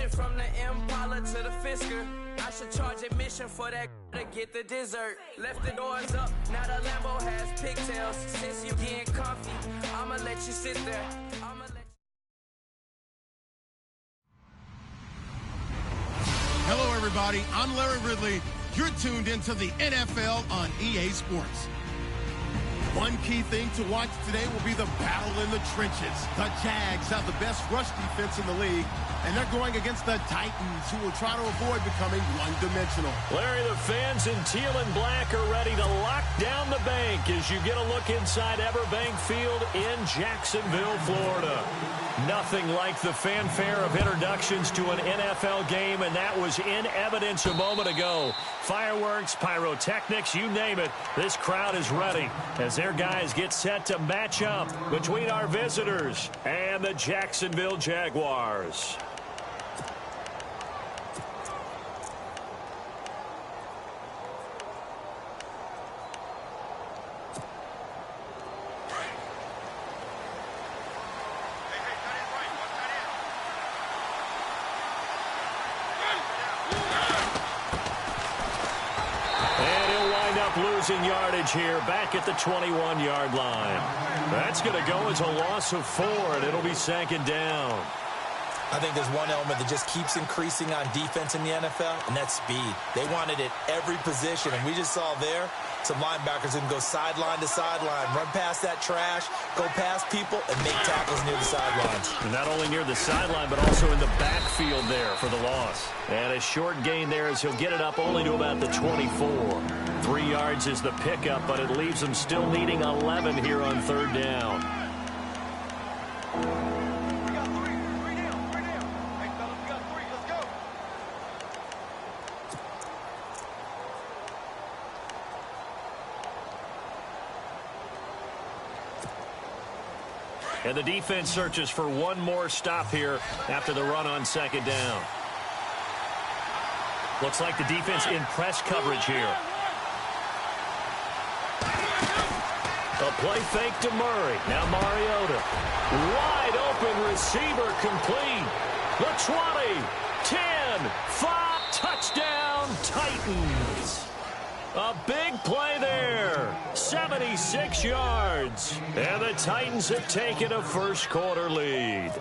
Went from the Impala to the Fisker. I should charge admission for that to get the dessert. Left the doors up, now the Lambo has pigtails. Since you getting comfy, I'ma let you sit there. Hello, everybody. I'm Larry Ridley. You're tuned into the NFL on EA Sports. One key thing to watch today will be the battle in the trenches. The Jags have the best rush defense in the league, and they're going against the Titans, who will try to avoid becoming one-dimensional. Larry, the fans in teal and black are ready to lock down the bank as you get a look inside Everbank Field in Jacksonville, Florida. Nothing like the fanfare of introductions to an NFL game, and that was in evidence a moment ago. Fireworks, pyrotechnics, you name it. This crowd is ready as their guys get set to match up between our visitors and the Jacksonville Jaguars. Losing yardage here back at the 21-yard line. That's going to go as a loss of 4, and it'll be second down. I think there's one element that just keeps increasing on defense in the NFL, and that's speed. They want it at every position, and we just saw there some linebackers who can go sideline to sideline, run past that trash, go past people, and make tackles near the sidelines. And not only near the sideline, but also in the backfield there for the loss. And a short gain there as he'll get it up only to about the 24. 3 yards is the pickup, but it leaves them still needing 11 here on third down. And the defense searches for one more stop here after the run on second down. Looks like the defense in press coverage here. A play fake to Murray. Now Mariota. Wide open receiver complete. The 20, 10, 5, touchdown Titans. A big play there. 76 yards. And the Titans have taken a first-quarter lead.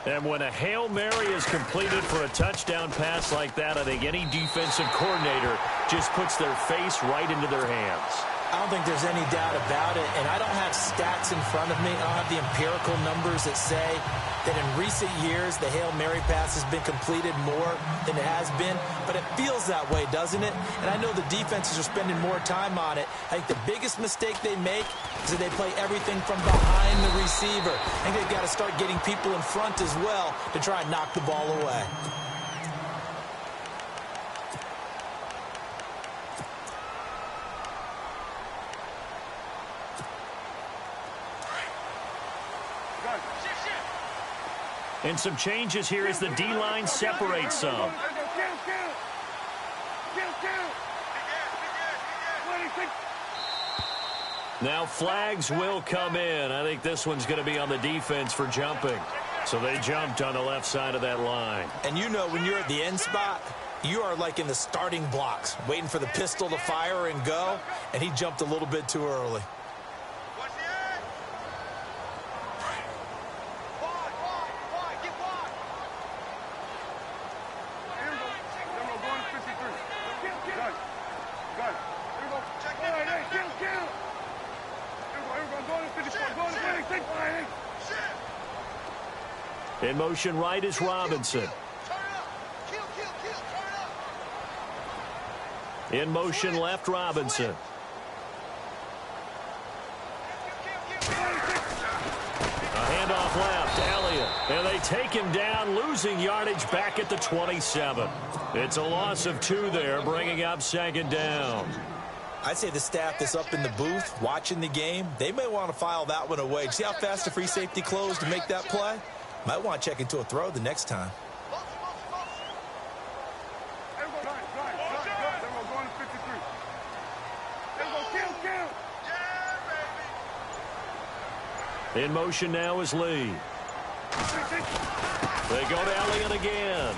And when a Hail Mary is completed for a touchdown pass like that, I think any defensive coordinator just puts their face right into their hands. I don't think there's any doubt about it, and I don't have stats in front of me. I don't have the empirical numbers that say that in recent years the Hail Mary pass has been completed more than it has been, but it feels that way, doesn't it? And I know the defenses are spending more time on it. I think the biggest mistake they make is that they play everything from behind the receiver. I think they've got to start getting people in front as well to try and knock the ball away. And some changes here as the D-line separates some. Now flags will come in. I think this one's going to be on the defense for jumping. So they jumped on the left side of that line. And you know when you're at the end spot, you are like in the starting blocks, waiting for the pistol to fire and go, and he jumped a little bit too early. In motion right is Robinson. In motion left, Robinson. A handoff left, Elliott. And they take him down, losing yardage back at the 27. It's a loss of 2 there, bringing up second down. I'd say the staff that's up in the booth watching the game, they may want to file that one away. See how fast the free safety closed to make that play? Might want to check into a throw the next time. In motion now is Lee. They go to Elliott again.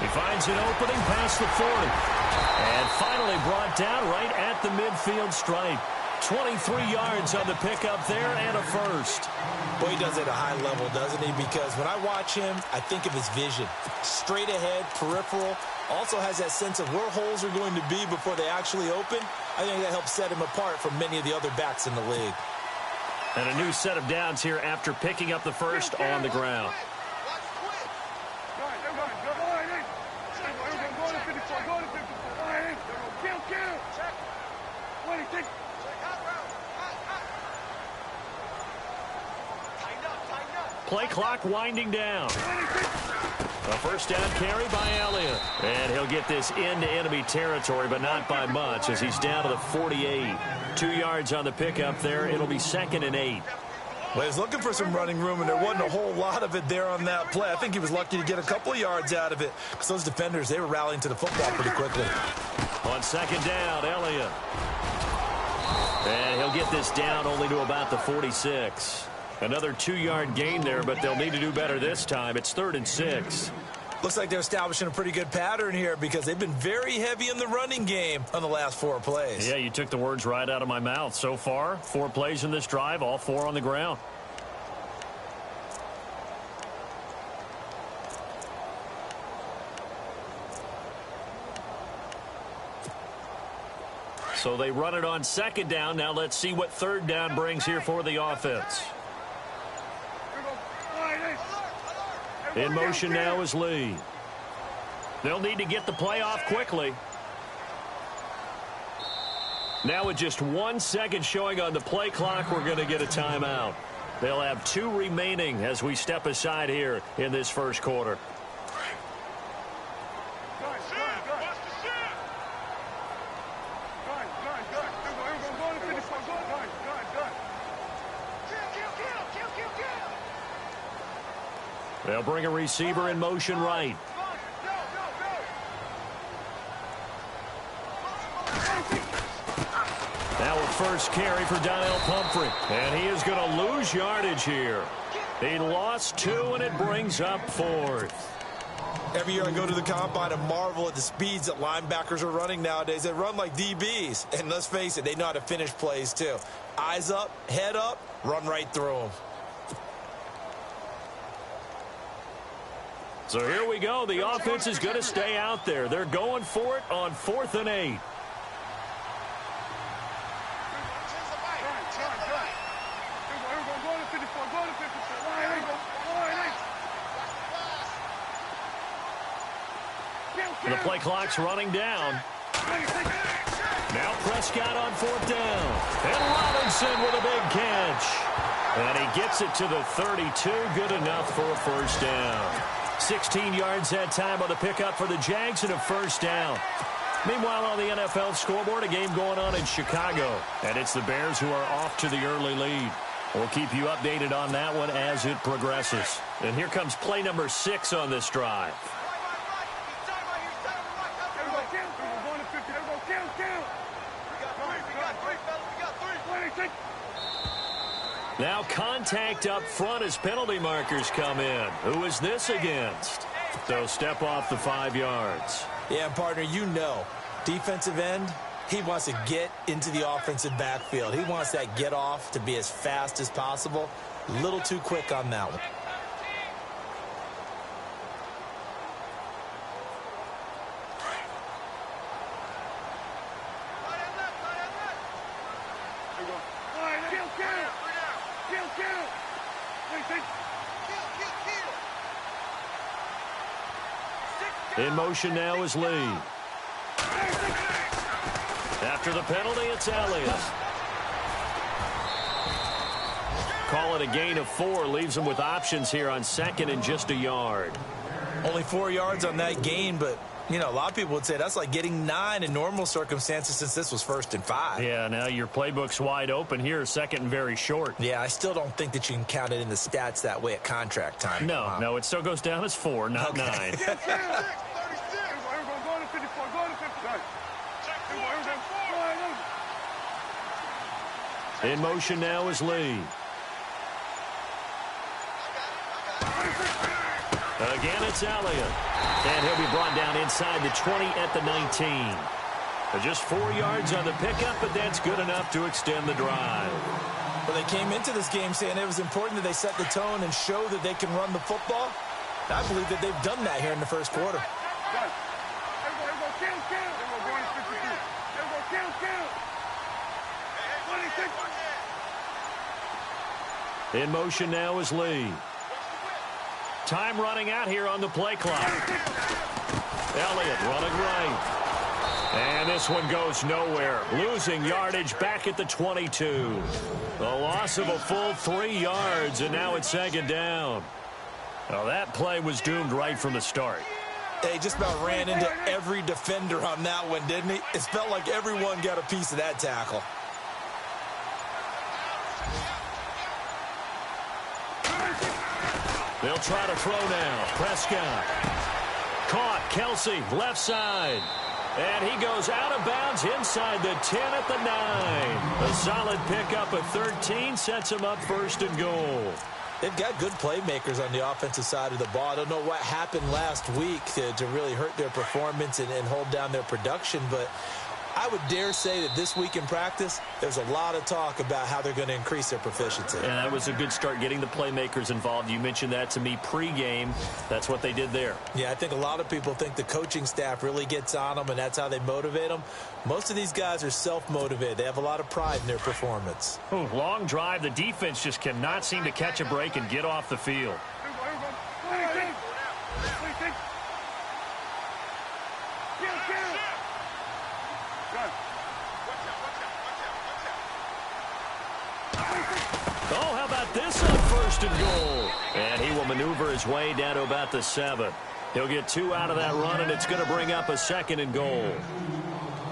He finds an opening past the 40. And finally brought down right at the midfield stripe. 23 yards on the pickup there and a first. Boy, he does it at a high level, doesn't he? Because when I watch him, I think of his vision. Straight ahead, peripheral. Also has that sense of where holes are going to be before they actually open. I think that helps set him apart from many of the other backs in the league. And a new set of downs here after picking up the first on the ground. Play clock winding down. A first down carry by Elliott. And he'll get this into enemy territory, but not by much as he's down to the 48. 2 yards on the pickup there. It'll be 2nd and 8. Well, he was looking for some running room, and there wasn't a whole lot of it there on that play. I think he was lucky to get a couple of yards out of it because those defenders, they were rallying to the football pretty quickly. On 2nd down, Elliott. And he'll get this down only to about the 46. Another 2-yard gain there, but they'll need to do better this time. It's 3rd and 6. Looks like they're establishing a pretty good pattern here because they've been very heavy in the running game on the last 4 plays. Yeah, you took the words right out of my mouth. So far, 4 plays in this drive, all 4 on the ground. So they run it on 2nd down. Now let's see what 3rd down brings here for the offense. In motion now is Lee. They'll need to get the play off quickly. Now with just 1 second showing on the play clock, we're going to get a timeout. They'll have 2 remaining as we step aside here in this first quarter. They'll bring a receiver in motion right. Now a first carry for Donnell Pumphrey. And he is going to lose yardage here. He lost 2, and it brings up 4th. Every year I go to the combine and marvel at the speeds that linebackers are running nowadays. They run like DBs. And let's face it, they know how to finish plays too. Eyes up, head up, run right through them. So here we go. The offense is going to stay out there. They're going for it on 4th and 8. The play clock's running down. Now Prescott on 4th down. And Robinson with a big catch. And he gets it to the 32. Good enough for a first down. 16 yards that time on the pickup for the Jags and a first down. Meanwhile, on the NFL scoreboard, a game going on in Chicago. And it's the Bears who are off to the early lead. We'll keep you updated on that one as it progresses. And here comes play number 6 on this drive. Now contact up front as penalty markers come in. Who is this against? So step off the 5 yards. Yeah, partner, you know, defensive end, he wants to get into the offensive backfield. He wants that get off to be as fast as possible. A little too quick on that one. In motion now is Lee. After the penalty, it's Elliott. Call it a gain of 4. Leaves him with options here on 2nd and just a yard. Only 4 yards on that gain, but, you know, a lot of people would say that's like getting 9 in normal circumstances since this was 1st and 5. Yeah, now your playbook's wide open here, 2nd and very short. Yeah, I still don't think that you can count it in the stats that way at contract time. No, it still goes down as 4, not 9. In motion now is Lee. Again, it's Elliott. And he'll be brought down inside the 20 at the 19. Just 4 yards on the pickup, but that's good enough to extend the drive. Well, they came into this game saying it was important that they set the tone and show that they can run the football. I believe that they've done that here in the first quarter. In motion now is Lee. Time running out here on the play clock. Elliott running right. And this one goes nowhere. Losing yardage back at the 22. The loss of a full 3 yards, and now it's second down. Well, that play was doomed right from the start. He just about ran into every defender on that one, didn't he? It felt like everyone got a piece of that tackle. They'll try to throw now. Prescott. Caught. Kelsey, left side. And he goes out of bounds inside the 10 at the 9. A solid pickup of 13 sets him up first and goal. They've got good playmakers on the offensive side of the ball. I don't know what happened last week to really hurt their performance and hold down their production, but I would dare say that this week in practice, there's a lot of talk about how they're going to increase their proficiency. And that was a good start, getting the playmakers involved. You mentioned that to me pregame. That's what they did there. Yeah, I think a lot of people think the coaching staff really gets on them, and that's how they motivate them. Most of these guys are self-motivated. They have a lot of pride in their performance. Ooh, long drive. The defense just cannot seem to catch a break and get off the field. Oh, how about this on first and goal? And he will maneuver his way down to about the 7. He'll get 2 out of that run, and it's going to bring up a second and goal.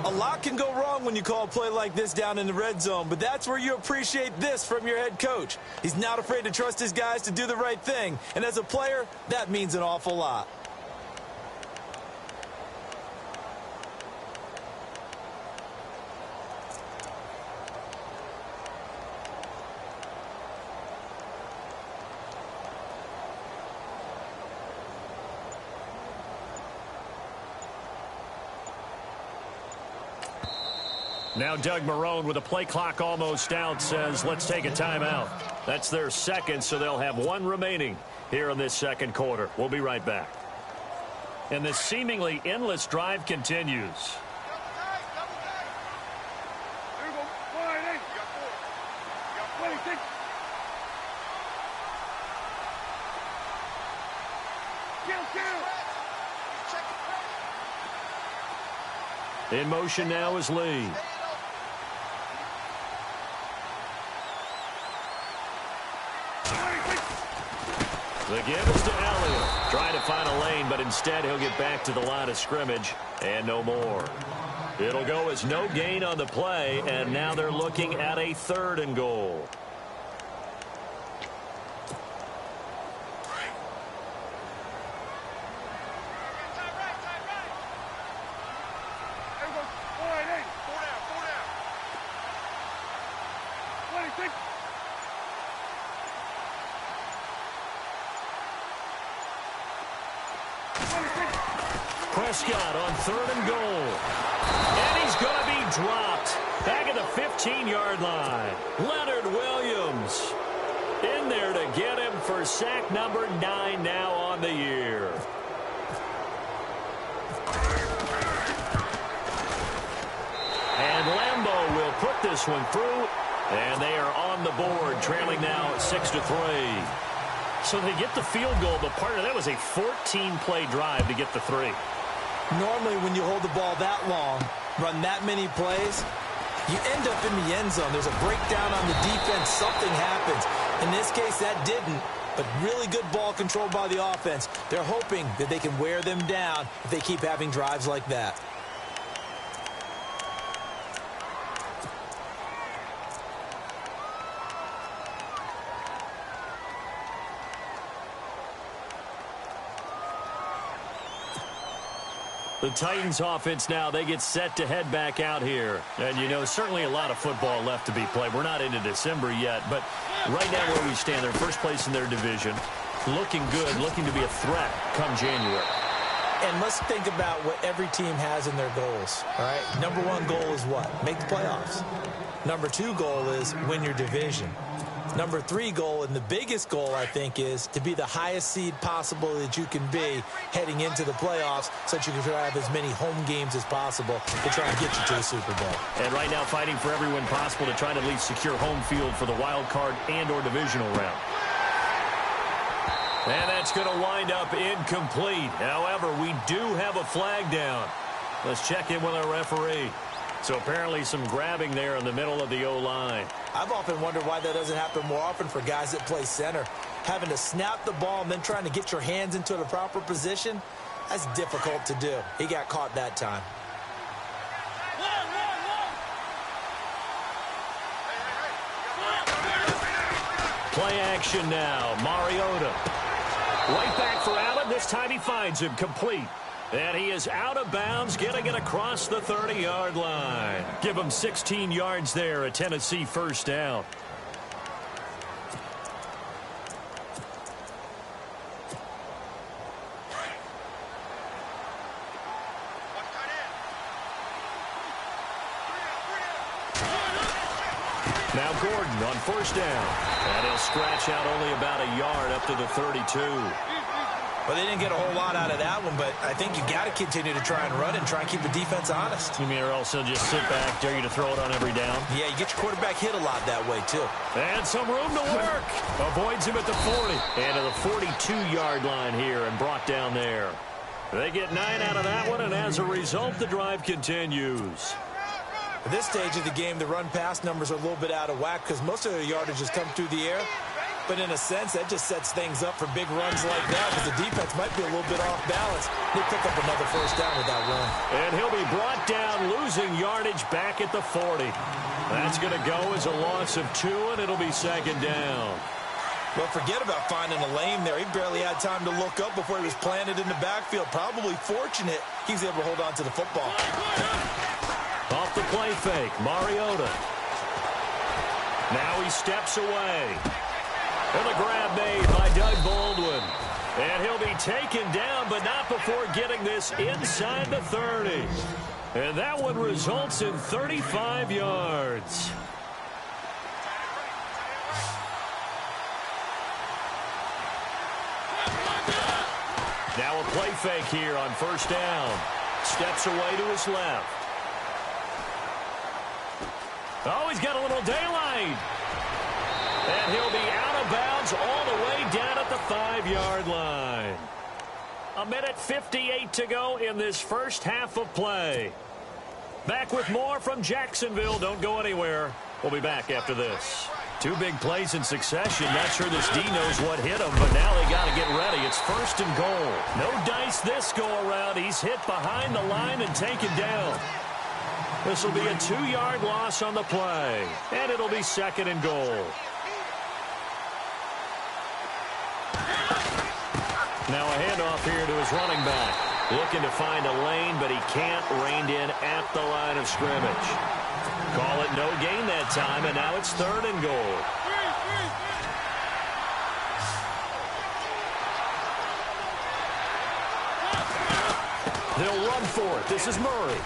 A lot can go wrong when you call a play like this down in the red zone, but that's where you appreciate this from your head coach. He's not afraid to trust his guys to do the right thing, and as a player, that means an awful lot. Now Doug Marrone, with a play clock almost out, says let's take a timeout. That's their second, so they'll have 1 remaining here in this second quarter. We'll be right back. And this seemingly endless drive continues. In motion now is Lee. The give is to Elliott. Trying to find a lane, but instead he'll get back to the line of scrimmage and no more. It'll go as no gain on the play, and now they're looking at a 3rd and goal. Prescott on 3rd and goal. And he's going to be dropped back at the 15-yard line. Leonard Williams in there to get him for sack number 9 now on the year. And Lambeau will put this one through, and they are on the board, trailing now 6-3. So they get the field goal, but part of that was a 14-play drive to get the 3. Normally, when you hold the ball that long, run that many plays, you end up in the end zone. There's a breakdown on the defense. Something happens. In this case, that didn't, but really good ball control by the offense. They're hoping that they can wear them down if they keep having drives like that. The Titans offense now, they get set to head back out here. And, you know, certainly a lot of football left to be played. We're not into December yet, but right now where we stand, they're first place in their division. looking good, looking to be a threat come January. And let's think about what every team has in their goals, all right? Number one goal is what? Make the playoffs. Number two goal is win your division. Number three goal, and the biggest goal, I think, is to be the highest seed possible that you can be heading into the playoffs so that you can try to have as many home games as possible to try and get you to the Super Bowl. And right now fighting for every win possible to try to at least secure home field for the wild card and or divisional round. And that's going to wind up incomplete. However, we do have a flag down. Let's check in with our referee. So apparently some grabbing there in the middle of the O-line. I've often wondered why that doesn't happen more often for guys that play center. Having to snap the ball and then trying to get your hands into the proper position, that's difficult to do. He got caught that time. Play action now. Mariota. Right back for Allen. This time he finds him complete. And he is out of bounds, getting it across the 30-yard line. Give him 16 yards there, a Tennessee first down. Now Gordon on first down. And he'll scratch out only about a yard up to the 32. Well, they didn't get a whole lot out of that one, but I think you got to continue to try and run and try and keep the defense honest. You mean or else he'll just sit back, dare you to throw it on every down? Yeah, you get your quarterback hit a lot that way, too. And some room to work. Avoids him at the 40. And to the 42-yard line here and brought down there. They get 9 out of that one, and as a result, the drive continues. At this stage of the game, the run-pass numbers are a little bit out of whack because most of their yardage has come through the air. But in a sense, that just sets things up for big runs like that because the defense might be a little bit off balance. They pick up another first down with that run. And he'll be brought down, losing yardage back at the 40. That's going to go as a loss of 2, and it'll be second down. Well, forget about finding a lane there. He barely had time to look up before he was planted in the backfield. Probably fortunate he was able to hold on to the football. Off the play fake, Mariota. Now he steps away. And a grab made by Doug Baldwin. And he'll be taken down, but not before getting this inside the 30. And that one results in 35 yards. Now a play fake here on first down. Steps away to his left. Oh, he's got a little daylight. And he'll be out of bounds all the way down at the 5-yard line. 1:58 to go in this first half of play. Back with more from Jacksonville. Don't go anywhere. We'll be back after this. 2 big plays in succession. Not sure this D knows what hit him, but now they got to get ready. It's first and goal. No dice this go around. He's hit behind the line and taken down. This will be a 2-yard loss on the play, and it'll be second and goal. Now a handoff here to his running back. Looking to find a lane, but he can't. Reined in at the line of scrimmage. Call it no gain that time, and now it's third and goal. They'll run for it. This is Murray.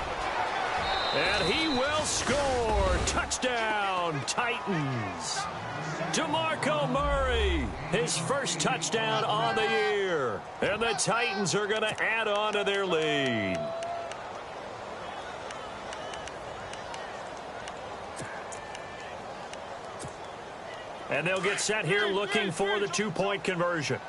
And he will score. Touchdown, Titans. DeMarco Murray, his first touchdown on the year. And the Titans are going to add on to their lead. And they'll get set here looking for the 2-point conversion.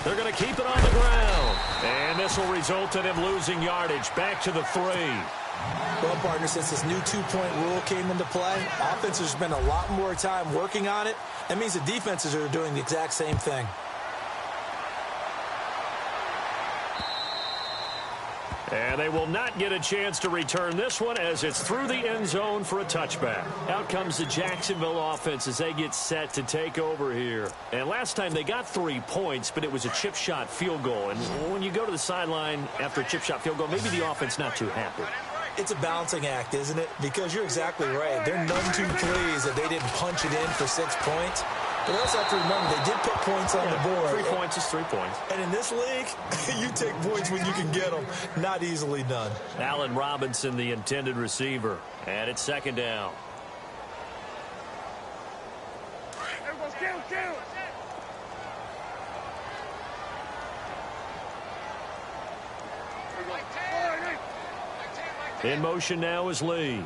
They're going to keep it on the ground. And this will result in him losing yardage back to the 3. Well, partner, since this new 2-point rule came into play, offenses spend a lot more time working on it. That means the defenses are doing the exact same thing. And they will not get a chance to return this one as it's through the end zone for a touchback. Out comes the Jacksonville offense as they get set to take over here. And last time they got 3 points, but it was a chip shot field goal. And when you go to the sideline after a chip shot field goal, maybe the offense not too happy. It's a balancing act, isn't it? Because you're exactly right. They're none too pleased that they didn't punch it in for 6 points. But they also have to remember they did put points on the board. 3 points is 3 points. And in this league, you take points when you can get them. Not easily done. Allen Robinson, the intended receiver. And it's second down. In motion now is Lee.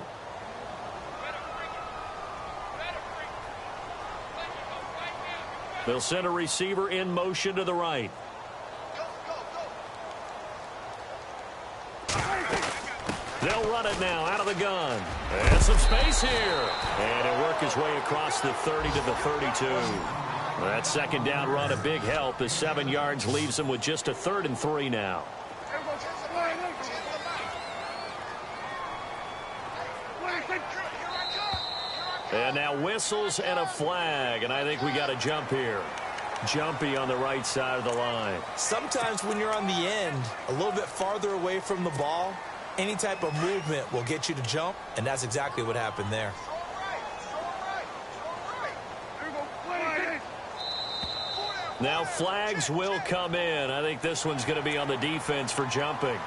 They'll send a receiver in motion to the right. They'll run it now out of the gun. And some space here. And he'll work his way across the 30 to the 32. That second down run a big help. The 7 yards leaves him with just a 3rd and 3 now. And now whistles and a flag, and I think we got a jump here. Jumpy on the right side of the line. Sometimes when you're on the end, a little bit farther away from the ball, any type of movement will get you to jump, and that's exactly what happened there. Now flags will come in. I think this one's going to be on the defense for jumping.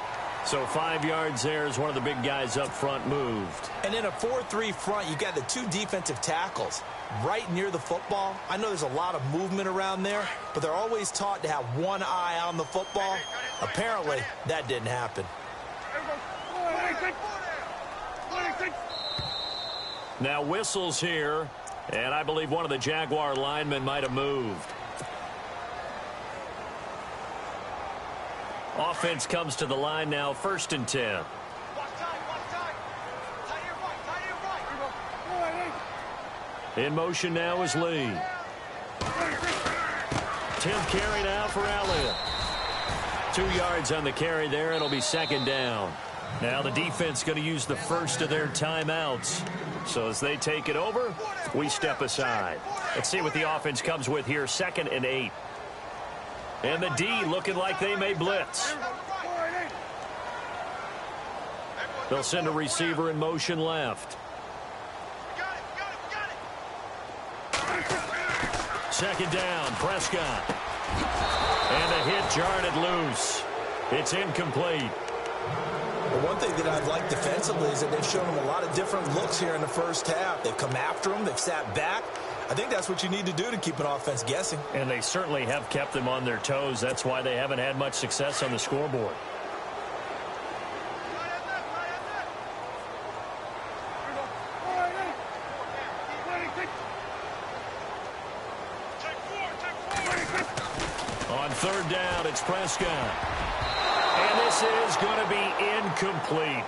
So 5 yards there as one of the big guys up front moved. And in a 4-3 front, you got the 2 defensive tackles right near the football. I know there's a lot of movement around there, but they're always taught to have one eye on the football. Apparently, that didn't happen. Now whistles here, and I believe one of the Jaguar linemen might have moved. Offense comes to the line now, 1st and 10. In motion now is Lee. 10th carry now for Elliott. 2 yards on the carry there. It'll be second down. Now the defense going to use the first of their timeouts. So as they take it over, we step aside. Let's see what the offense comes with here. 2nd and 8. And the D looking like they may blitz. They'll send a receiver in motion left. Second down, Prescott. And the hit jarred it loose. It's incomplete. Well, one thing that I've liked defensively is that they've shown them a lot of different looks here in the first half. They've come after them. They've sat back. I think that's what you need to do to keep an offense guessing. And they certainly have kept them on their toes. That's why they haven't had much success on the scoreboard. On 3rd down, it's Prescott. And this is going to be incomplete.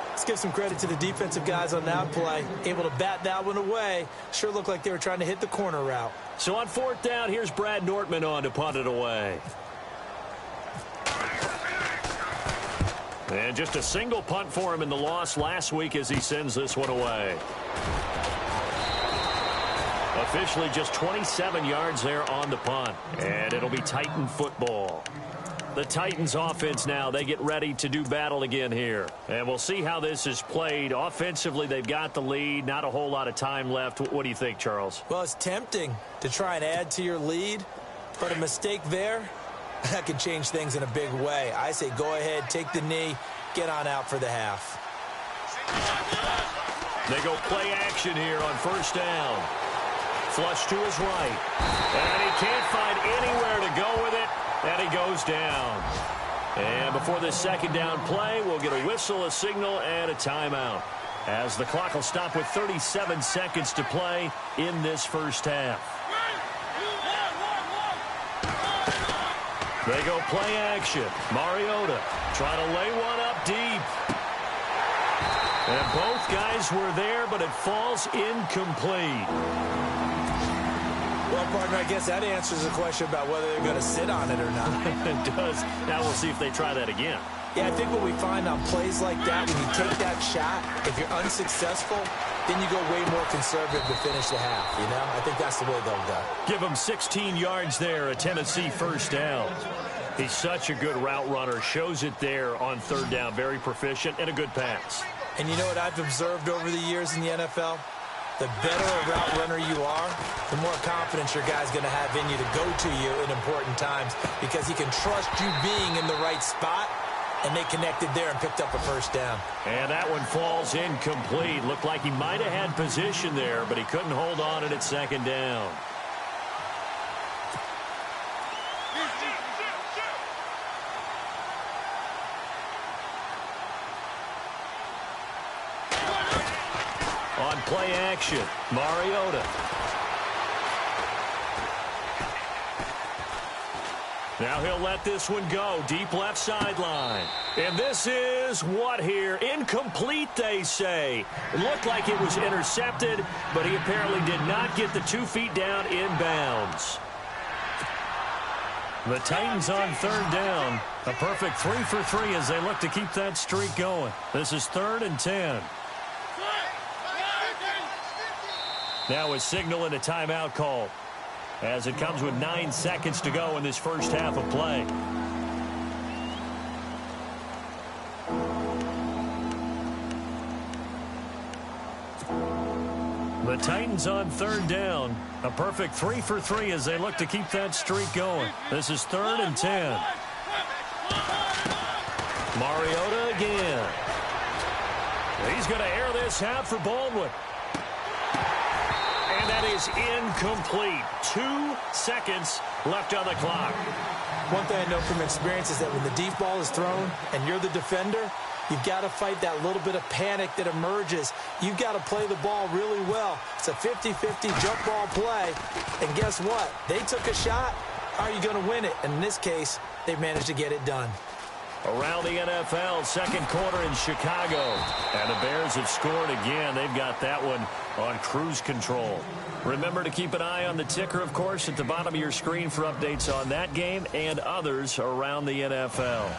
Let's give some credit to the defensive guys on that play. Able to bat that one away. Sure looked like they were trying to hit the corner route. So on 4th down, here's Brad Nortman on to punt it away. And just a single punt for him in the loss last week as he sends this one away. Officially just 27 yards there on the punt. And it'll be Titan football. The Titans offense now, they get ready to do battle again here. And we'll see how this is played. Offensively, they've got the lead. Not a whole lot of time left. What do you think, Charles? Well, it's tempting to try and add to your lead, but a mistake there, that could change things in a big way. I say go ahead, take the knee, get on out for the half. They go play action here on 1st down. Flush to his right. And he can't find anywhere to go with it. And he goes down. And before this second down play, we'll get a whistle, a signal, and a timeout. As the clock will stop with 37 seconds to play in this first half. They go play action. Mariota trying to lay one up deep. And both guys were there, but it falls incomplete. Well, partner, I guess that answers the question about whether they're going to sit on it or not. It does. Now we'll see if they try that again. Yeah, I think what we find on plays like that, when you take that shot, if you're unsuccessful, then you go way more conservative to finish the half, you know? I think that's the way they'll go. Give him 16 yards there, a Tennessee 1st down. He's such a good route runner. Shows it there on 3rd down. Very proficient and a good pass. And you know what I've observed over the years in the NFL? The better a route runner you are, the more confidence your guy's going to have in you to go to you in important times because he can trust you being in the right spot, and they connected there and picked up a first down. And that one falls incomplete. Looked like he might have had position there, but he couldn't hold on at second down. On play action, Mariota. Now he'll let this one go, deep left sideline. And this is what here? Incomplete, they say. It looked like it was intercepted, but he apparently did not get the 2 feet down inbounds. The Titans on third down. A perfect 3 for 3 as they look to keep that streak going. This is 3rd and 10. Now a signal and a timeout call as it comes with 9 seconds to go in this first half of play. The Titans on third down. A perfect 3 for 3 as they look to keep that streak going. This is 3rd and 10. Mariota again. He's going to air this out for Baldwin. And that is incomplete. 2 seconds left on the clock. One thing I know from experience is that when the deep ball is thrown and you're the defender, you've got to fight that little bit of panic that emerges. You've got to play the ball really well. It's a 50-50 jump ball play. And guess what? They took a shot. How are you going to win it? And in this case, they managed to get it done. Around the NFL, second quarter in Chicago. And the Bears have scored again. They've got that one on cruise control. Remember to keep an eye on the ticker, of course, at the bottom of your screen for updates on that game and others around the NFL.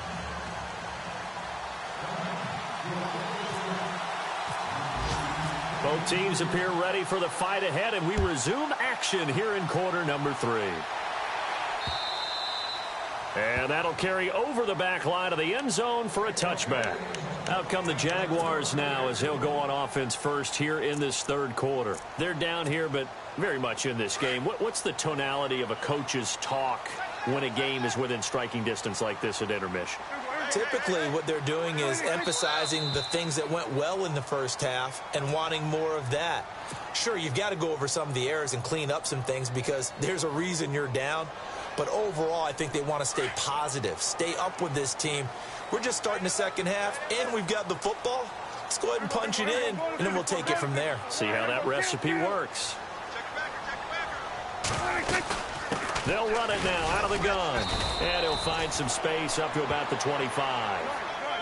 Both teams appear ready for the fight ahead, and we resume action here in quarter number 3. And that'll carry over the back line of the end zone for a touchback. Out come the Jaguars now as he'll go on offense first here in this third quarter. They're down here, but very much in this game. What's the tonality of a coach's talk when a game is within striking distance like this at intermission? Typically, what they're doing is emphasizing the things that went well in the first half and wanting more of that. Sure, you've got to go over some of the errors and clean up some things because there's a reason you're down. But overall, I think they want to stay positive, stay up with this team. We're just starting the second half, and we've got the football. Let's go ahead and punch it in, and then we'll take it from there. See how that recipe works. They'll run it now out of the gun. And he'll find some space up to about the 25.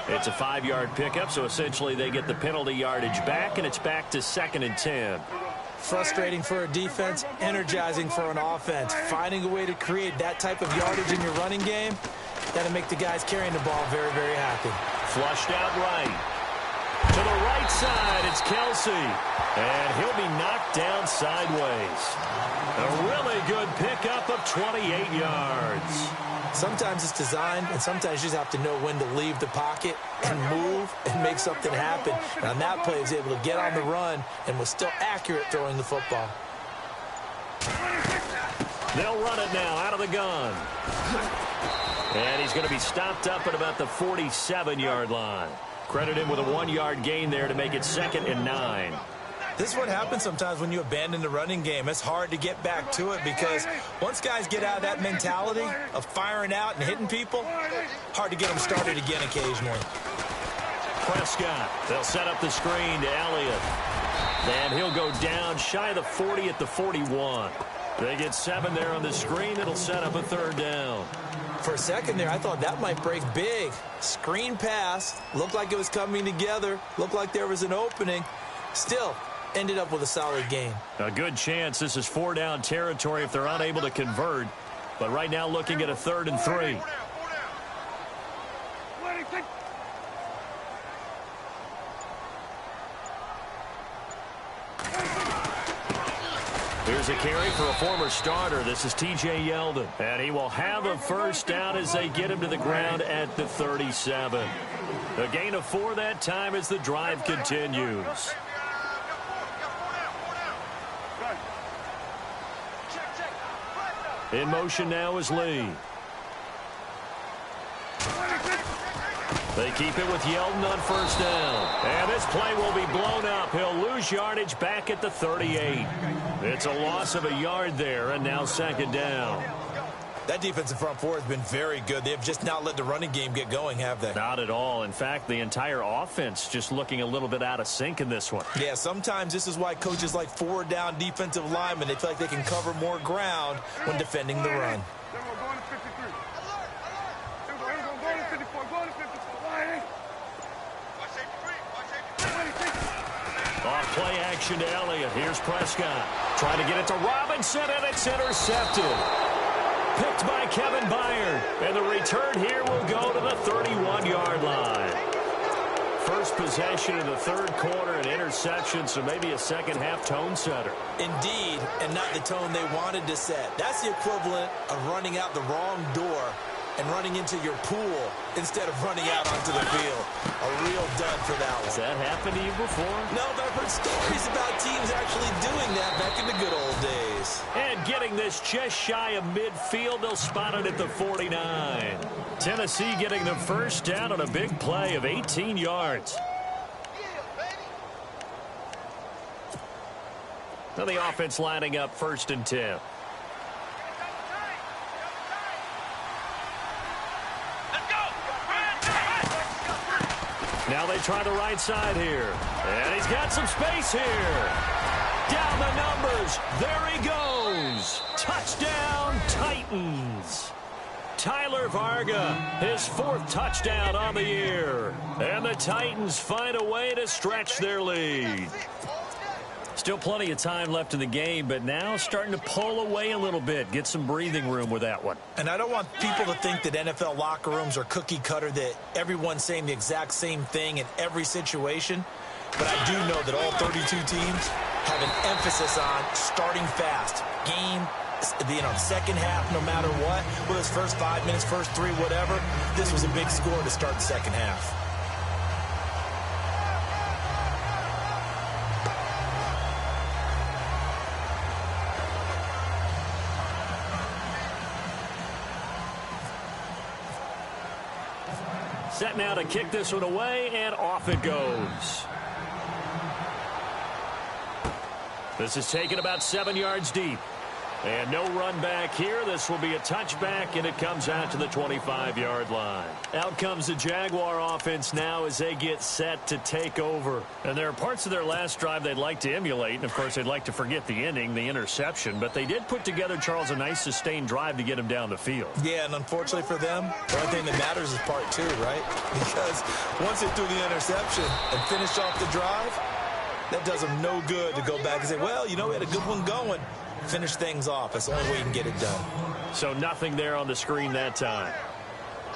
It's a 5-yard pickup, so essentially they get the penalty yardage back, and it's back to 2nd and 10. Frustrating for a defense, energizing for an offense. Finding a way to create that type of yardage in your running game, that'll make the guys carrying the ball very, very happy. Flushed out right. To the right side, it's Kelsey. And he'll be knocked down sideways. A really good pickup of 28 yards. Sometimes it's designed, and sometimes you just have to know when to leave the pocket and move and make something happen. And on that play, he was able to get on the run and was still accurate throwing the football. They'll run it now out of the gun. And he's going to be stopped up at about the 47-yard line. Credit him with a 1-yard gain there to make it 2nd and 9. This is what happens sometimes when you abandon the running game. It's hard to get back to it because once guys get out of that mentality of firing out and hitting people, hard to get them started again occasionally. Prescott, they'll set up the screen to Elliott. And he'll go down shy of the 40 at the 41. They get 7 there on the screen. It'll set up a 3rd down. For a second there, I thought that might break big. Screen pass. Looked like it was coming together. Looked like there was an opening. Still, ended up with a solid gain. A good chance this is 4-down territory if they're unable to convert. But right now looking at a 3rd and 3. Here's a carry for a former starter. This is T.J. Yeldon. And he will have a first down as they get him to the ground at the 37. A gain of 4 that time as the drive continues. In motion now is Lee. They keep it with Yeldon on first down. And this play will be blown up. He'll lose yardage back at the 38. It's a loss of a yard there, and now second down. That defensive front four has been very good. They've just not let the running game get going, have they? Not at all. In fact, the entire offense just looking a little bit out of sync in this one. Yeah, sometimes this is why coaches like forward-down defensive linemen, they feel like they can cover more ground when defending the run. Off play action to Elliott. Here's Prescott. Trying to get it to Robinson, and it's intercepted. Picked by Kevin Byard. And the return here will go to the 31-yard line. First possession in the third quarter, an interception, so maybe a second-half tone setter. Indeed, and not the tone they wanted to set. That's the equivalent of running out the wrong door and running into your pool instead of running out onto the field. A real dud for that one. Has that happened to you before? No, but I've heard stories about teams actually doing that back in the good old days. And getting this just shy of midfield, they'll spot it at the 49. Tennessee getting the first down on a big play of 18 yards. So the offense lining up 1st and 10. Now they try the right side here. And he's got some space here. Down the numbers. There he goes. Touchdown, Titans. Tyler Varga, his 4th touchdown on the year. And the Titans find a way to stretch their lead. Still plenty of time left in the game, but now starting to pull away a little bit. Get some breathing room with that one. And I don't want people to think that NFL locker rooms are cookie cutter, that everyone's saying the exact same thing in every situation. But I do know that all 32 teams have an emphasis on starting fast. Game, second half, no matter what. Whether it's first 5 minutes, first 3, whatever. This was a big score to start the second half. Set now to kick this one away, and off it goes. This is taken about 7 yards deep. And no run back here. This will be a touchback, and it comes out to the 25-yard line. Out comes the Jaguar offense now as they get set to take over. And there are parts of their last drive they'd like to emulate. And, of course, they'd like to forget the ending, the interception. But they did put together, Charles, a nice sustained drive to get him down the field. Yeah, and unfortunately for them, the only thing that matters is part 2, right? Because once they threw the interception and finished off the drive, that does them no good to go back and say, well, you know, we had a good one going. Finish things off. That's the only way you can get it done. So nothing there on the screen that time.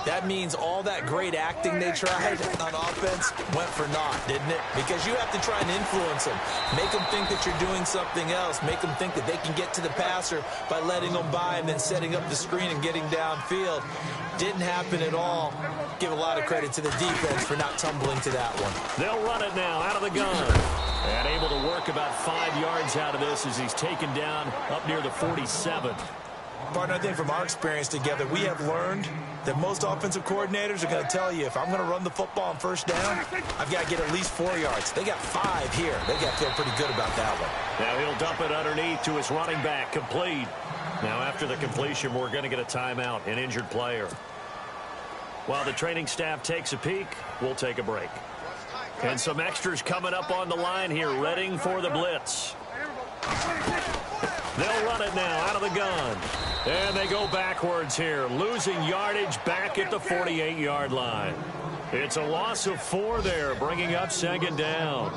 That means all that great acting they tried on offense went for naught, didn't it? Because you have to try and influence them. Make them think that you're doing something else. Make them think that they can get to the passer by letting them by and then setting up the screen and getting downfield. Didn't happen at all. Give a lot of credit to the defense for not tumbling to that one. They'll run it now out of the gun. And able to work about 5 yards out of this as he's taken down up near the 47. Partner, I think from our experience together, we have learned that most offensive coordinators are going to tell you, if I'm going to run the football on first down, I've got to get at least 4 yards. They got 5 here. They got to feel pretty good about that one. Now he'll dump it underneath to his running back, complete. Now after the completion, we're going to get a timeout, an injured player. While the training staff takes a peek, we'll take a break. And some extras coming up on the line here, readying for the blitz. They'll run it now out of the gun. And they go backwards here, losing yardage back at the 48-yard line. It's a loss of 4 there, bringing up second down.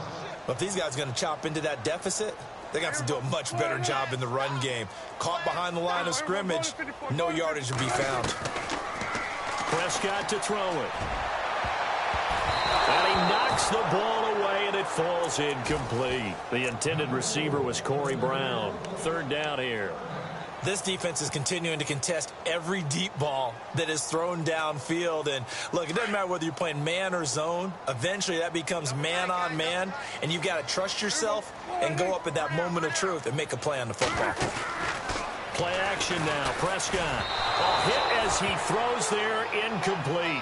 But if these guys are going to chop into that deficit, they're going to have to do a much better job in the run game. Caught behind the line of scrimmage, no yardage to be found. Prescott to throw it. And he knocks the ball away, and it falls incomplete. The intended receiver was Corey Brown. Third down here. This defense is continuing to contest every deep ball that is thrown downfield. And, look, it doesn't matter whether you're playing man or zone. Eventually, that becomes man on man, and you've got to trust yourself and go up at that moment of truth and make a play on the football. Play action now. Prescott. A hit as he throws there, incomplete.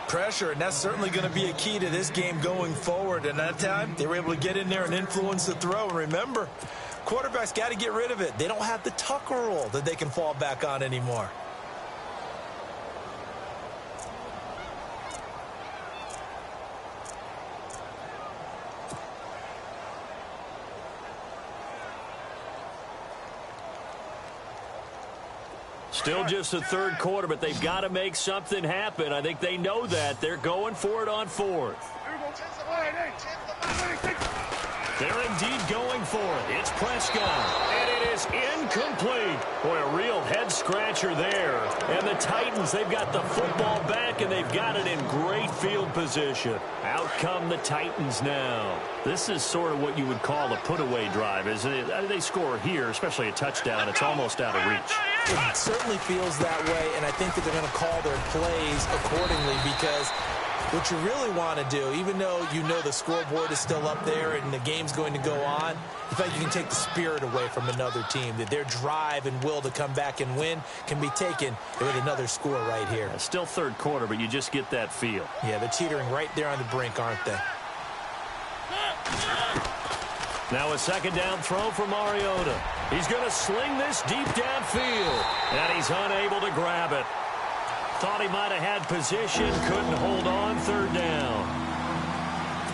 Pressure, and that's certainly going to be a key to this game going forward. And that time, they were able to get in there and influence the throw. And remember, quarterbacks got to get rid of it. They don't have the tuck rule that they can fall back on anymore. Still just the third quarter, but they've got to make something happen. I think they know that. They're going for it on fourth. They're indeed going for it. It's Prescott, and it is incomplete. Boy, a real head-scratcher there. And the Titans, they've got the football back, and they've got it in great field position. Out come the Titans now. This is sort of what you would call a put-away drive, isn't it? They score here, especially a touchdown. It's almost out of reach. It certainly feels that way, and I think that they're going to call their plays accordingly, because what you really want to do, even though you know the scoreboard is still up there and the game's going to go on, in fact, you can take the spirit away from another team, that their drive and will to come back and win can be taken with another score right here. It's still third quarter, but you just get that feel. Yeah, they're teetering right there on the brink, aren't they? Now a second down throw for Mariota. He's going to sling this deep downfield, and he's unable to grab it. Thought he might have had position, couldn't hold on, third down.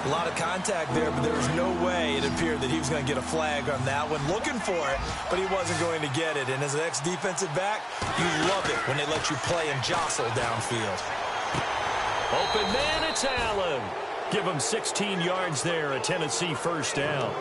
A lot of contact there, but there was no way it appeared that he was going to get a flag on that one. Looking for it, but he wasn't going to get it. And as an ex-defensive back, you love it when they let you play and jostle downfield. Open man, it's Allen. Give him 16 yards there, a Tennessee first down.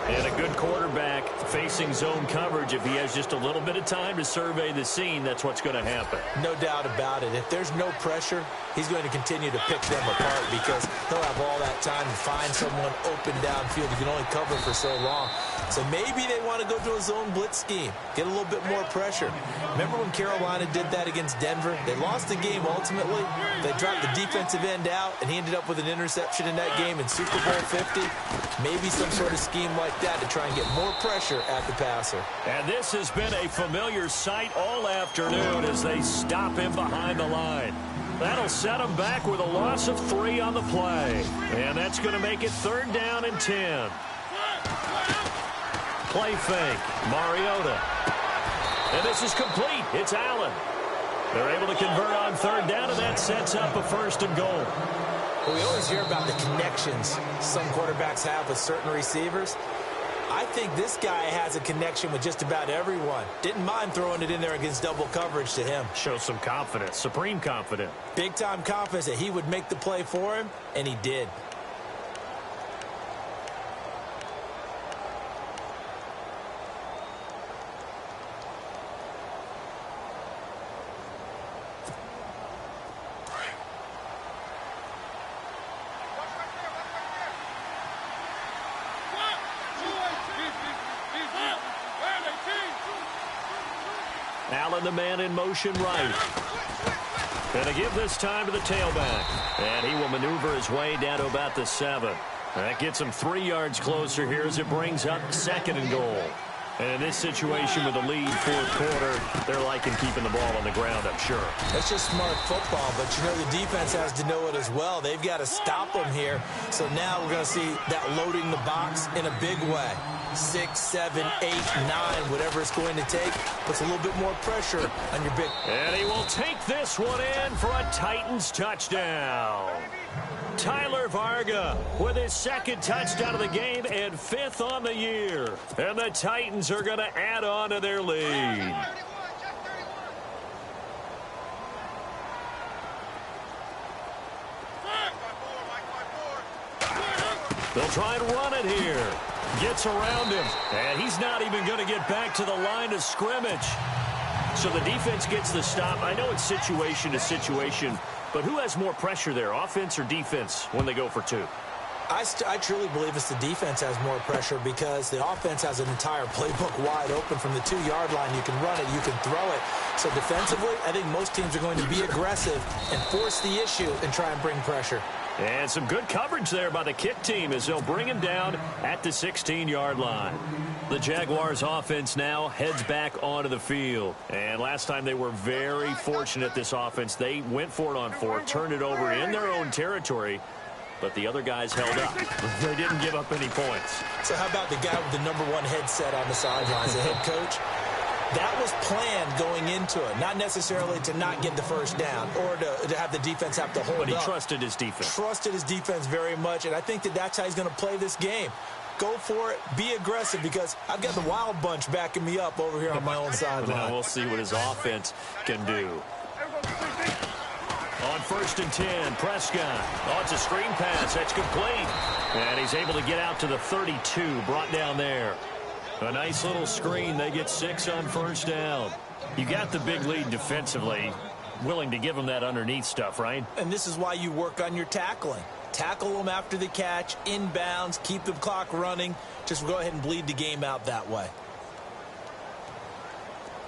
And a good quarterback facing zone coverage. If he has just a little bit of time to survey the scene, that's what's going to happen. No doubt about it. If there's no pressure, he's going to continue to pick them apart, because he'll have all that time to find someone open downfield. He can only cover for so long. So maybe they want to go to a zone blitz scheme, get a little bit more pressure. Remember when Carolina did that against Denver? They lost the game ultimately. They dropped the defensive end out, and he ended up with an interception in that game in Super Bowl 50. Maybe some sort of scheme like that to try and get more pressure at the passer. And this has been a familiar sight all afternoon as they stop him behind the line. That'll set him back with a loss of 3 on the play. And that's going to make it third down and 10. Play fake, Mariota. And this is complete. It's Allen. They're able to convert on third down, and that sets up a first and goal. Well, we always hear about the connections some quarterbacks have with certain receivers. I think this guy has a connection with just about everyone. Didn't mind throwing it in there against double coverage to him. Shows some confidence, supreme confidence. Big-time confidence that he would make the play for him, and he did. Allen, the man in motion right. And to give this time to the tailback. And he will maneuver his way down to about the 7. That gets him 3 yards closer here as it brings up second and goal. And in this situation with the lead fourth quarter, they're liking keeping the ball on the ground, I'm sure. That's just smart football, but you know the defense has to know it as well. They've got to stop them here. So now we're going to see that loading the box in a big way. 6, 7, 8, 9, whatever it's going to take, puts a little bit more pressure on your big. And he will take this one in for a Titans touchdown. Tyler Varga with his second touchdown of the game and 5th on the year. And the Titans are going to add on to their lead. They'll try and run it here. Gets around him, and he's not even going to get back to the line of scrimmage. So the defense gets the stop. I know it's situation to situation, but who has more pressure there, offense or defense, when they go for 2? I truly believe it's the defense has more pressure because the offense has an entire playbook wide open from the 2-yard line. You can run it, you can throw it. So defensively, I think most teams are going to be aggressive and force the issue and try and bring pressure. And some good coverage there by the kick team as they'll bring him down at the 16-yard line. The Jaguars offense now heads back onto the field. And last time they were very fortunate, this offense. They went for it on 4, turned it over in their own territory, but the other guys held up. They didn't give up any points. So how about the guy with the #1 headset on the sidelines, the head coach? That was planned going into it, not necessarily to not get the first down or to have the defense have to hold up. But he trusted his defense. Trusted his defense very much, and I think that's how he's going to play this game. Go for it, be aggressive, because I've got the wild bunch backing me up over here on my own sideline. Now we'll see what his offense can do. On 1st and 10, Prescott. Oh, it's a screen pass. That's complete. And he's able to get out to the 32, brought down there. A nice little screen. They get 6 on 1st down. You got the big lead defensively. Willing to give them that underneath stuff, right? And this is why you work on your tackling. Tackle them after the catch, inbounds, keep the clock running. Just go ahead and bleed the game out that way.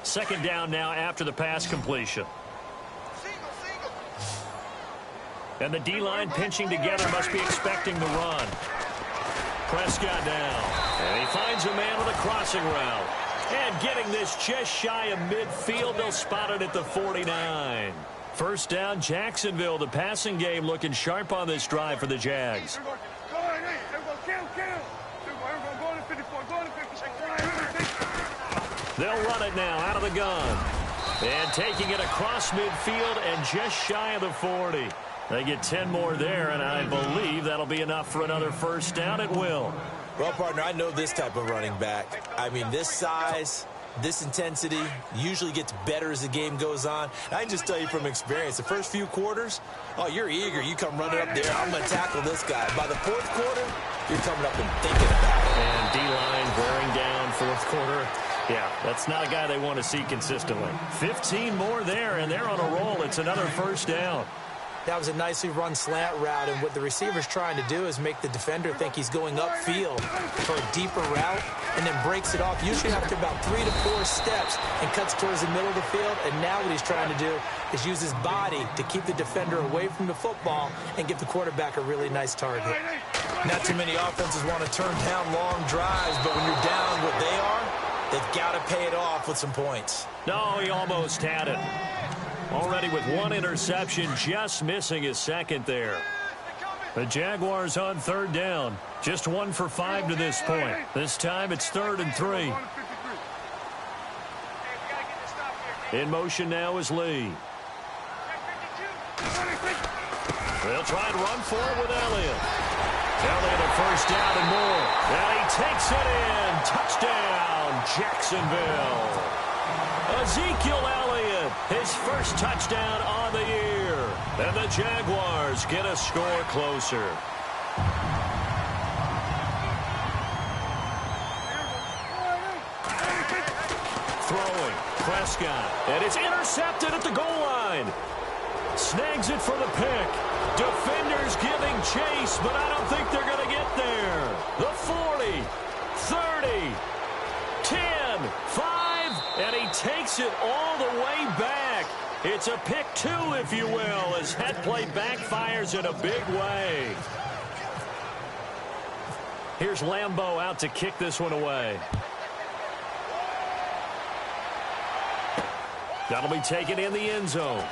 2nd down now after the pass completion. And the D-line pinching together, must be expecting the run. Prescott down. And he finds a man with a crossing route. And getting this just shy of midfield, they'll spot it at the 49. 1st down, Jacksonville. The passing game looking sharp on this drive for the Jags. They'll run it now out of the gun. And taking it across midfield and just shy of the 40. They get 10 more there, and I believe that'll be enough for another 1st down. It will. Well, partner, I know this type of running back. I mean, this size, this intensity usually gets better as the game goes on. I can just tell you from experience, the first few quarters, oh, you're eager. You come running up there, I'm going to tackle this guy. By the 4th quarter, you're coming up and thinking about it. And D-line wearing down 4th quarter. Yeah, that's not a guy they want to see consistently. 15 more there, and they're on a roll. It's another 1st down. That was a nicely run slant route, and what the receiver's trying to do is make the defender think he's going upfield for a deeper route, and then breaks it off, usually after about 3 to 4 steps, and cuts towards the middle of the field. And now what he's trying to do is use his body to keep the defender away from the football and give the quarterback a really nice target. Not too many offenses want to turn down long drives, but when you're down what they are, they've got to pay it off with some points. No, he almost had it. Already with 1 interception, just missing his 2nd there. The Jaguars on 3rd down. Just 1 for 5 to this point. This time it's 3rd and 3. In motion now is Lee. They'll try and run for it with Elliott. Elliott a 1st down and more. And he takes it in. Touchdown, Jacksonville. Ezekiel Elliott, his 1st touchdown on the year. And the Jaguars get a score closer. Throwing, Prescott, and it's intercepted at the goal line. Snags it for the pick. Defenders giving chase, but I don't think they're going to get there. The 40, 30, 10, 5, and he takes it all the way back. It's a pick 2, if you will, as head play backfires in a big way. Here's Lambeau out to kick this one away. That'll be taken in the end zone.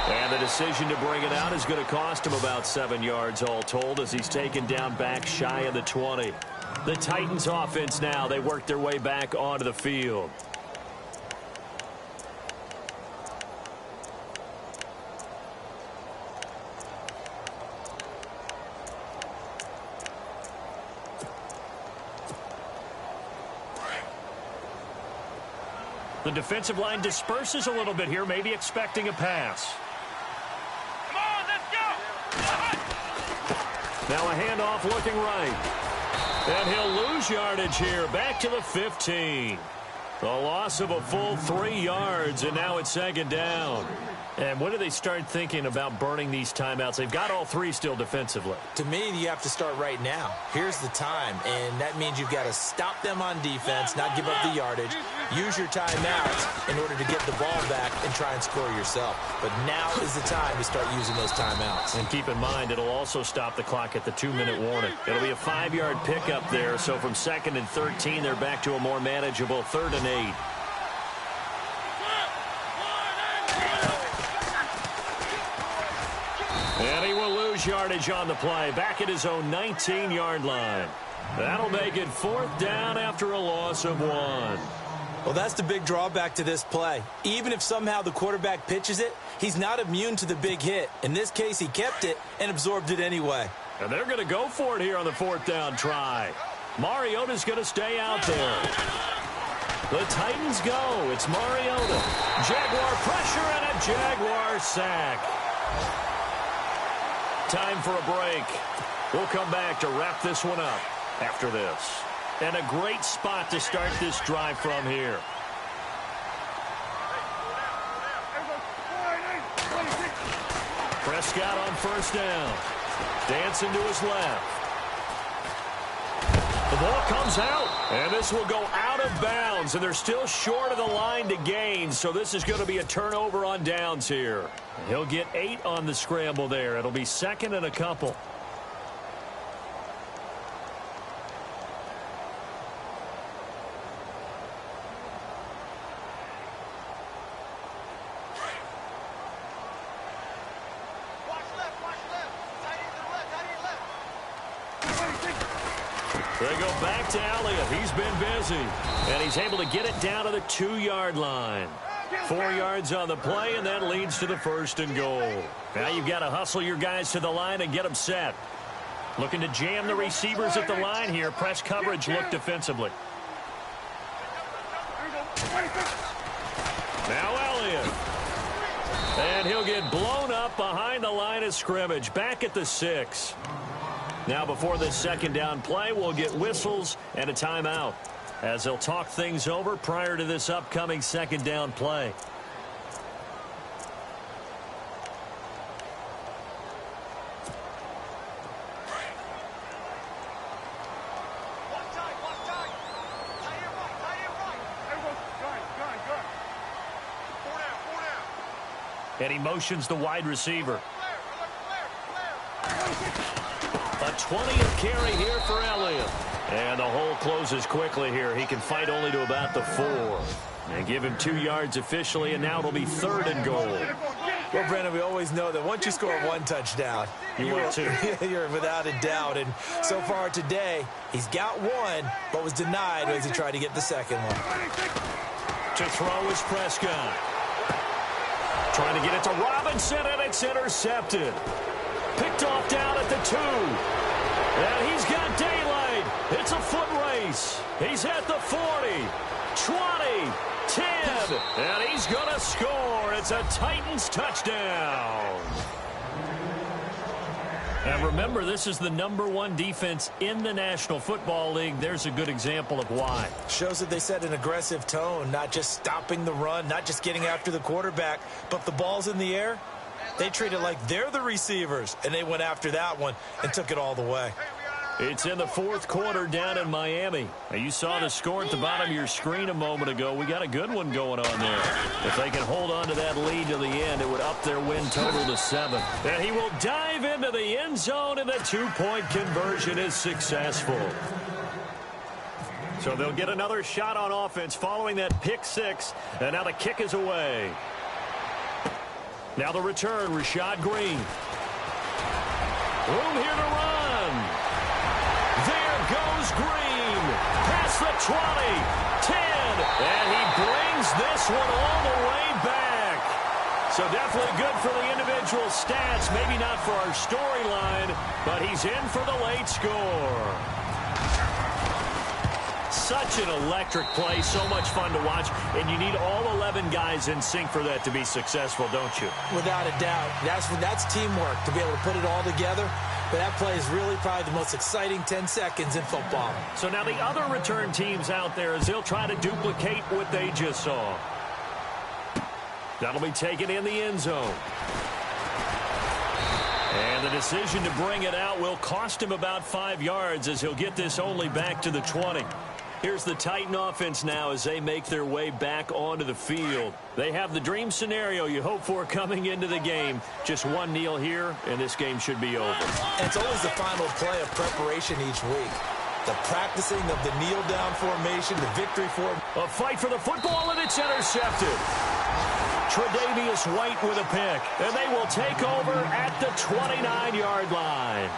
And the decision to bring it out is going to cost him about 7 yards all told, as he's taken down back shy of the 20. The Titans offense now, they work their way back onto the field. The defensive line disperses a little bit here, maybe expecting a pass. Come on, let's go! Now a handoff looking right. And he'll lose yardage here, back to the 15. A loss of a full 3 yards, and now it's second down. And when do they start thinking about burning these timeouts? They've got all 3 still defensively. To me, you have to start right now. Here's the time, and that means you've got to stop them on defense, not give up the yardage, use your timeouts in order to get the ball back and try and score yourself. But now is the time to start using those timeouts. And keep in mind, it'll also stop the clock at the 2-minute warning. It'll be a 5-yard pickup there, so from 2nd and 13, they're back to a more manageable 3rd and 8. And he will lose yardage on the play, back at his own 19-yard line. That'll make it 4th down after a loss of 1. Well, that's the big drawback to this play. Even if somehow the quarterback pitches it, he's not immune to the big hit. In this case, he kept it and absorbed it anyway. And they're going to go for it here on the 4th down try. Mariota's going to stay out there. The Titans go. It's Mariota. Jaguar pressure and a Jaguar sack. Time for a break. We'll come back to wrap this one up after this. And a great spot to start this drive from here. Prescott on 1st down. Dancing to his left. The ball comes out, and this will go out of bounds, and they're still short of the line to gain, so this is going to be a turnover on downs here. He'll get 8 on the scramble there. It'll be 2nd and a couple. They go back to Elliott. He's been busy, and he's able to get it down to the 2-yard line. 4 yards on the play, and that leads to the 1st and goal. Now you've got to hustle your guys to the line and get them set. Looking to jam the receivers at the line here. Press coverage look defensively. Now Elliott. And he'll get blown up behind the line of scrimmage. Back at the 6. Now before this 2nd down play, we'll get whistles and a timeout as they'll talk things over prior to this upcoming 2nd down play. And he motions the wide receiver. A 20th carry here for Elliott. And the hole closes quickly here. He can fight only to about the 4. And give him 2 yards officially, and now it'll be 3rd and goal. Well, Brandon, we always know that once you score 1 touchdown, you're 2. You're without a doubt. And so far today, he's got 1, but was denied as he tried to get the 2nd one. To throw is Prescott. Trying to get it to Robinson, and it's intercepted. Picked off down at the 2. And he's got daylight. It's a foot race. He's at the 40, 20, 10, and he's going to score. It's a Titans touchdown. And remember, this is the #1 defense in the National Football League. There's a good example of why. Shows that they set an aggressive tone, not just stopping the run, not just getting after the quarterback, but the ball's in the air. They treat it like they're the receivers, and they went after that one and took it all the way. It's in the 4th quarter down in Miami. Now, you saw the score at the bottom of your screen a moment ago. We got a good one going on there. If they can hold on to that lead to the end, it would up their win total to 7. And he will dive into the end zone, and the 2-point conversion is successful. So they'll get another shot on offense following that pick 6, and now the kick is away. Now the return, Rashad Green. Room here to run. There goes Green. Past the 20, 10, and he brings this one all the way back. So definitely good for the individual stats. Maybe not for our storyline, but he's in for the late score. Such an electric play, so much fun to watch, and you need all 11 guys in sync for that to be successful, don't you? Without a doubt. That's teamwork, to be able to put it all together. but that play is really probably the most exciting 10 seconds in football. So now the other return teams out there as they'll try to duplicate what they just saw. That'll be taken in the end zone. And the decision to bring it out will cost him about 5 yards as he'll get this only back to the 20. Here's the Titan offense now as they make their way back onto the field. They have the dream scenario you hope for coming into the game. Just one kneel here, and this game should be over. And it's always the final play of preparation each week. The practicing of the kneel-down formation, the victory form. A fight for the football, and it's intercepted. Tre'Davious White with a pick, and they will take over at the 29-yard line.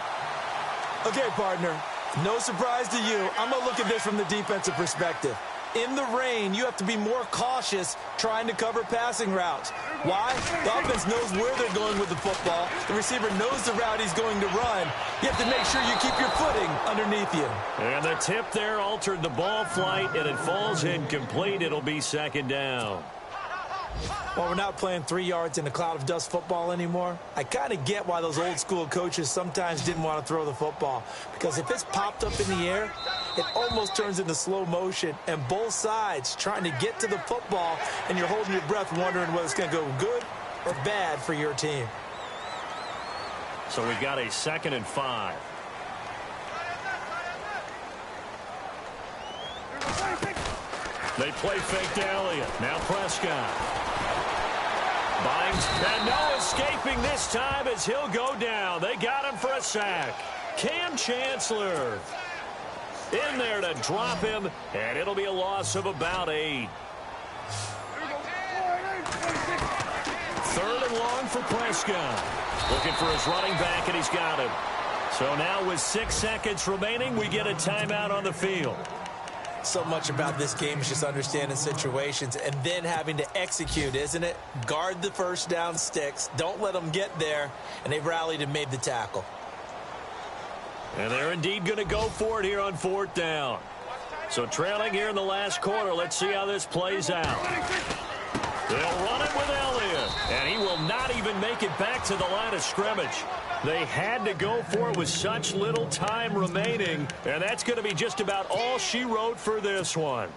Okay, partner, no surprise to you. I'm going to look at this from the defensive perspective. In the rain, you have to be more cautious trying to cover passing routes. Why? The offense knows where they're going with the football. The receiver knows the route he's going to run. You have to make sure you keep your footing underneath you. And the tip there altered the ball flight, and it falls incomplete. It'll be second down. Well, we're not playing 3 yards in a cloud of dust football anymore. I kind of get why those old school coaches sometimes didn't want to throw the football. Because if it's popped up in the air, it almost turns into slow motion. And both sides trying to get to the football, and you're holding your breath wondering whether it's going to go good or bad for your team. So we've got a 2nd and 5. They play fake to Elliott. Now Prescott. Binds, and no escaping this time as he'll go down. They got him for a sack. Cam Chancellor in there to drop him, and it'll be a loss of about 8. 3rd and long for Prescott. Looking for his running back, and he's got him. So now with 6 seconds remaining, we get a timeout on the field. So much about this game is just understanding situations and then having to execute, isn't it? Guard the first down sticks. Don't let them get there. And they rallied and made the tackle. And they're indeed going to go for it here on 4th down. So trailing here in the last quarter. Let's see how this plays out. They'll run it with Elliott. And he will not even make it back to the line of scrimmage. They had to go for it with such little time remaining, and that's going to be just about all she wrote for this one.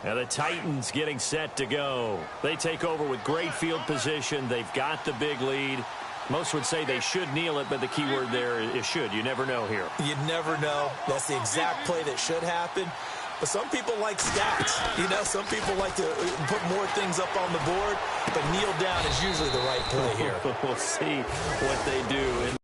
And the Titans getting set to go. They take over with great field position. They've got the big lead. Most would say they should kneel it, but the key word there is should. You never know here. You never know. That's the exact play that should happen. But some people like stats. You know, some people like to put more things up on the board, but kneel down is usually the right play here. We'll see what they do.